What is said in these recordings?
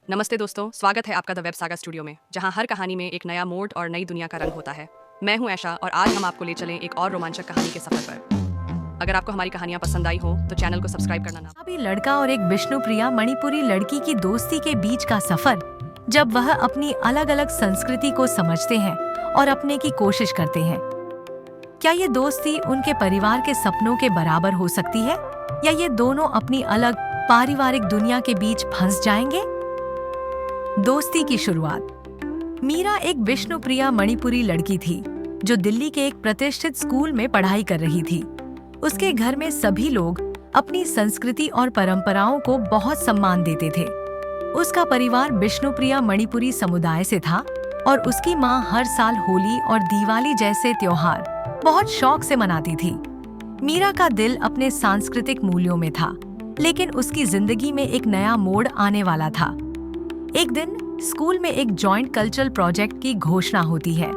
नमस्ते दोस्तों, स्वागत है आपका द वेब सागा स्टूडियो में, जहां हर कहानी में एक नया मोड़ और नई दुनिया का रंग होता है। मैं हूं ऐशा और आज हम आपको ले चलें एक और रोमांचक कहानी के सफर पर। अगर आपको हमारी कहानियां पसंद आई हो तो चैनल को सब्सक्राइब करना ना। अभी लड़का और एक विष्णुप्रिया मणिपुरी लड़की की दोस्ती के बीच का सफर, जब वह अपनी अलग अलग संस्कृति को समझते हैं और अपने की कोशिश करते हैं। क्या ये दोस्ती उनके परिवार के सपनों के बराबर हो सकती है, या ये दोनों अपनी अलग पारिवारिक दुनिया के बीच फंस जाएंगे? दोस्ती की शुरुआत। मीरा एक विष्णुप्रिया मणिपुरी लड़की थी जो दिल्ली के एक प्रतिष्ठित स्कूल में पढ़ाई कर रही थी। उसके घर में सभी लोग अपनी संस्कृति और परंपराओं को बहुत सम्मान देते थे। उसका परिवार विष्णुप्रिया मणिपुरी समुदाय से था और उसकी माँ हर साल होली और दिवाली जैसे त्योहार बहुत शौक से मनाती थी। मीरा का दिल अपने सांस्कृतिक मूल्यों में था, लेकिन उसकी जिंदगी में एक नया मोड़ आने वाला था। एक दिन स्कूल में एक जॉइंट कल्चरल प्रोजेक्ट की घोषणा होती है,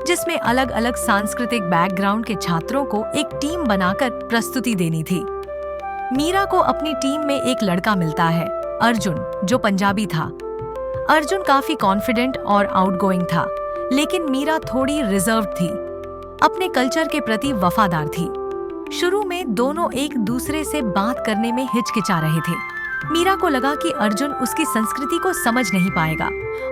जिसमें अलग अलग सांस्कृतिक बैकग्राउंड के छात्रों को एक टीम बनाकर प्रस्तुति देनी थी। मीरा को अपनी टीम में एक लड़का मिलता है, अर्जुन, जो पंजाबी था। अर्जुन काफी कॉन्फिडेंट और आउटगोइंग था, लेकिन मीरा थोड़ी रिजर्व्ड थी, अपने कल्चर के प्रति वफादार थी। शुरू में दोनों एक दूसरे से बात करने में हिचकिचा रहे थे। मीरा को लगा कि अर्जुन उसकी संस्कृति को समझ नहीं पाएगा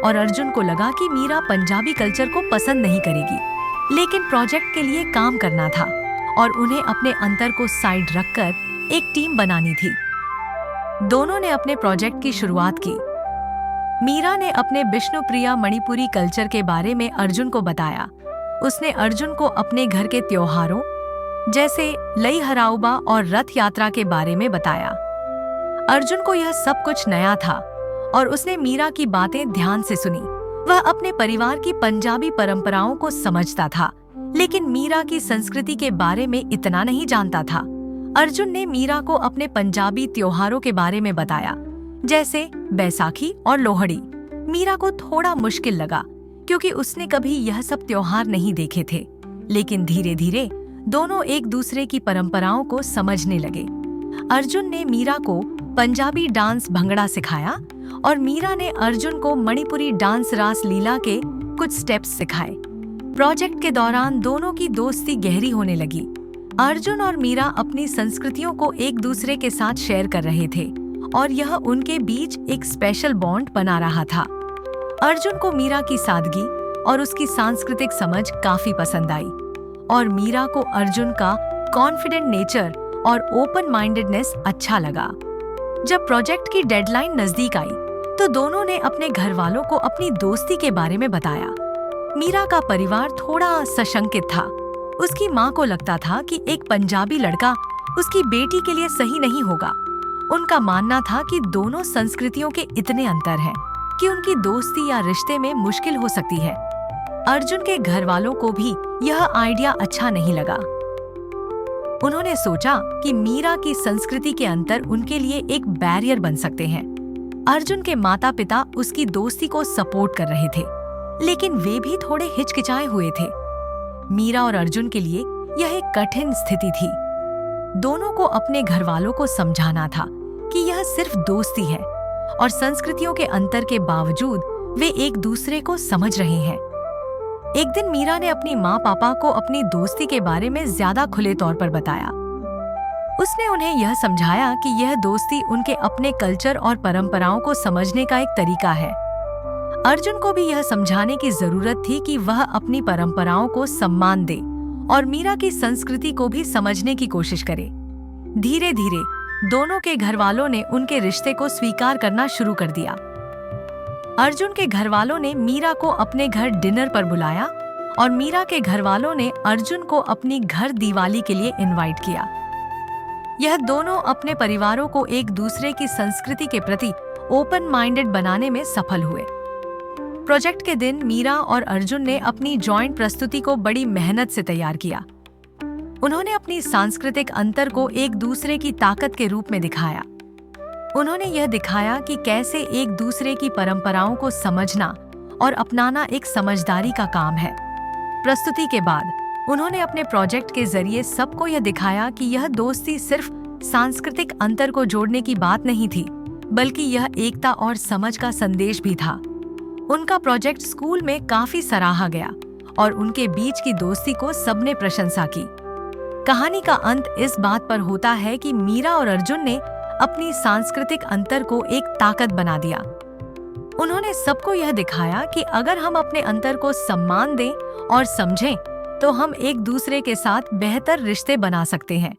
और अर्जुन को लगा कि मीरा पंजाबी कल्चर को पसंद नहीं करेगी। लेकिन प्रोजेक्ट के लिए काम करना था और उन्हें अपने अंतर को साइड रखकर एक टीम बनानी थी। दोनों ने अपने प्रोजेक्ट की शुरुआत की। मीरा ने अपने विष्णुप्रिया मणिपुरी कल्चर के बारे में अर्जुन को बताया। उसने अर्जुन को अपने घर के त्योहारों जैसे लई हराउबा और रथ यात्रा के बारे में बताया। अर्जुन को यह सब कुछ नया था और उसने मीरा की बातें ध्यान से सुनी। वह अपने परिवार की पंजाबी परंपराओं को समझता था, लेकिन मीरा की संस्कृति के बारे में इतना नहीं जानता था। अर्जुन ने मीरा को अपने पंजाबी त्योहारों के बारे में बताया, जैसे बैसाखी और लोहड़ी। मीरा को थोड़ा मुश्किल लगा, क्योंकि उसने कभी यह सब त्योहार नहीं देखे थे, लेकिन धीरे धीरे दोनों एक दूसरे की परंपराओं को समझने लगे। अर्जुन ने मीरा को पंजाबी डांस भंगड़ा सिखाया और मीरा ने अर्जुन को मणिपुरी डांस रास लीला के कुछ स्टेप्स सिखाए। प्रोजेक्ट के दौरान दोनों की दोस्ती गहरी होने लगी। अर्जुन और मीरा अपनी संस्कृतियों को एक दूसरे के साथ शेयर कर रहे थे और यह उनके बीच एक स्पेशल बॉन्ड बना रहा था। अर्जुन को मीरा की सादगी और उसकी सांस्कृतिक समझ काफी पसंद आई और मीरा को अर्जुन का कॉन्फिडेंट नेचर और ओपन माइंडेडनेस अच्छा लगा। जब प्रोजेक्ट की डेडलाइन नजदीक आई, तो दोनों ने अपने घर वालों को अपनी दोस्ती के बारे में बताया। मीरा का परिवार थोड़ा सशंकित था। उसकी माँ को लगता था कि एक पंजाबी लड़का उसकी बेटी के लिए सही नहीं होगा। उनका मानना था कि दोनों संस्कृतियों के इतने अंतर हैं कि उनकी दोस्ती या रिश्ते में मुश्किल हो सकती है। अर्जुन के घर वालों को भी यह आइडिया अच्छा नहीं लगा। उन्होंने सोचा कि मीरा की संस्कृति के अंतर उनके लिए एक बैरियर बन सकते हैं। अर्जुन के माता पिता उसकी दोस्ती को सपोर्ट कर रहे थे, लेकिन वे भी थोड़े हिचकिचाए हुए थे। मीरा और अर्जुन के लिए यह एक कठिन स्थिति थी। दोनों को अपने घर वालों को समझाना था कि यह सिर्फ दोस्ती है और संस्कृतियों के अंतर के बावजूद वे एक दूसरे को समझ रहे हैं। एक दिन मीरा ने अपनी माँ पापा को अपनी दोस्ती के बारे में ज्यादा खुले तौर पर बताया। उसने उन्हें यह समझाया कि यह दोस्ती उनके अपने कल्चर और परंपराओं को समझने का एक तरीका है। अर्जुन को भी यह समझाने की जरूरत थी कि वह अपनी परंपराओं को सम्मान दे और मीरा की संस्कृति को भी समझने की कोशिश करे। धीरे धीरे दोनों के घर वालों ने उनके रिश्ते को स्वीकार करना शुरू कर दिया। अर्जुन के घर वालों ने मीरा को अपने घर डिनर पर बुलाया और मीरा के घर वालों ने अर्जुन को अपनी घर दिवाली के लिए इनवाइट किया। यह दोनों अपने परिवारों को एक दूसरे की संस्कृति के प्रति ओपन माइंडेड बनाने में सफल हुए। प्रोजेक्ट के दिन मीरा और अर्जुन ने अपनी जॉइंट प्रस्तुति को बड़ी मेहनत से तैयार किया। उन्होंने अपनी सांस्कृतिक अंतर को एक दूसरे की ताकत के रूप में दिखाया। उन्होंने यह दिखाया कि कैसे एक दूसरे की परंपराओं को समझना और अपनाना एक समझदारी का काम है। प्रस्तुति के बाद उन्होंने अपने प्रोजेक्ट के जरिए सबको यह दिखाया कि यह दोस्ती सिर्फ सांस्कृतिक अंतर को जोड़ने की बात नहीं थी, बल्कि यह एकता और समझ का संदेश भी था। उनका प्रोजेक्ट स्कूल में काफी सराहा गया और उनके बीच की दोस्ती को सबने प्रशंसा की। कहानी का अंत इस बात पर होता है कि मीरा और अर्जुन ने अपनी सांस्कृतिक अंतर को एक ताकत बना दिया। उन्होंने सबको यह दिखाया कि अगर हम अपने अंतर को सम्मान दें और समझें, तो हम एक दूसरे के साथ बेहतर रिश्ते बना सकते हैं।